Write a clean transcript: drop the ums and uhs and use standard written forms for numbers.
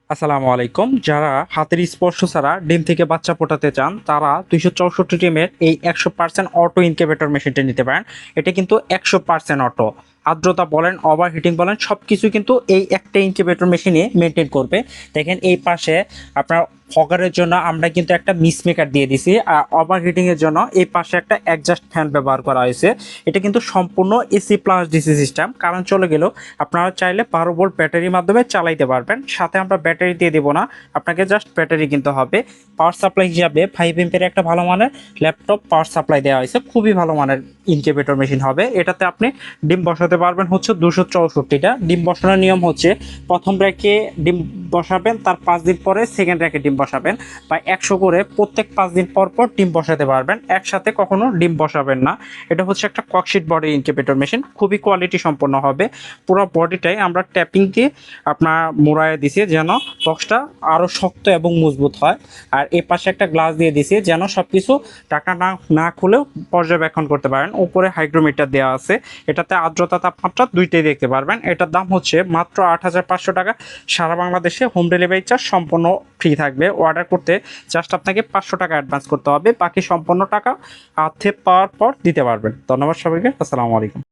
আসসালামু আলাইকুম। যারা হাতের স্পর্শ ছাড়া ডিম থেকে বাচ্চা ফোটাতে চান তারা 264 ডিমের এই 100% অটো ইনকিউবেটর মেশিনটা নিতে পারেন। এটা কিন্তু 100% অটো। আর্দ্রতা বলেন, ওভারহিটিং বলেন, সব কিছু কিন্তু এই একটা ইনকিউবেটর মেশিনে মেনটেন করবে। দেখেন এই পাশে আপনার ফগারের জন্য আমরা কিন্তু একটা মিস মেকার দিয়ে দিছি, আর ওভারহিটিং এর জন্য এই পাশে একটা অ্যাডজাস্ট ফ্যান ব্যবহার করা হয়েছে। এটা কিন্তু সম্পূর্ণ এসি প্লাস ডিসি সিস্টেম, কারণ চলে গেলেও আপনারা চাইলে 12 ভোল্ট ব্যাটারির মাধ্যমে চালাইতে পারবেন। সাথে আমরা ব্যাটারি দিয়ে দেবো না, আপনাকে জাস্ট ব্যাটারি কিনতে হবে। পাওয়ার সাপ্লাই হিসাবে 5 এমপির একটা ভালো মানের ল্যাপটপ পাওয়ার সাপ্লাই দেওয়া হয়েছে, খুবই ভালো মানের ইনকিউবেটর মেশিন হবে। এটাতে আপনি ডিম বসাতে পারবেন হচ্ছে 264টা। ডিম বসানোর নিয়ম হচ্ছে প্রথম র্যাকে ডিম বসাবেন, তার 5 দিন পরে সেকেন্ড র্যাকে ডিম বসাবেন, বা 100 করে প্রত্যেক 5 দিন পর পর ডিম বসাতে পারবেন। একসাথে কখনো ডিম বসাবেন না। এটা হচ্ছে একটা ককশিট বডি ইনকিউবেটর মেশিন, খুবই কোয়ালিটি সম্পন্ন হবে। পুরো বডিটাই আমরা ট্যাপিং দিয়ে আপনার মোড়ায় দিছি যেন বক্সটা আরও শক্ত এবং মজবুত হয়। আর এ পাশে একটা গ্লাস দিয়ে দিছি যেন সব কিছু টাকা না না খুলেও পর্যবেক্ষণ করতে পারেন। উপরে হাইগ্রোমিটার দেওয়া আছে, এটাতে আর্দ্রতা তাপমাত্রা দুইটাই দেখতে পারবেন। এটার দাম হচ্ছে মাত্র 8,500 টাকা। সারা বাংলাদেশে হোম ডেলিভারি চার্জ সম্পূর্ণ ফ্রি থাকবে। অর্ডার করতে জাস্ট আপনাকে 500 টাকা অ্যাডভান্স করতে হবে, বাকি সম্পূর্ণ টাকা হাতে পাওয়ার পর দিতে পারবেন। ধন্যবাদ সবাইকে। আসসালামু আলাইকুম।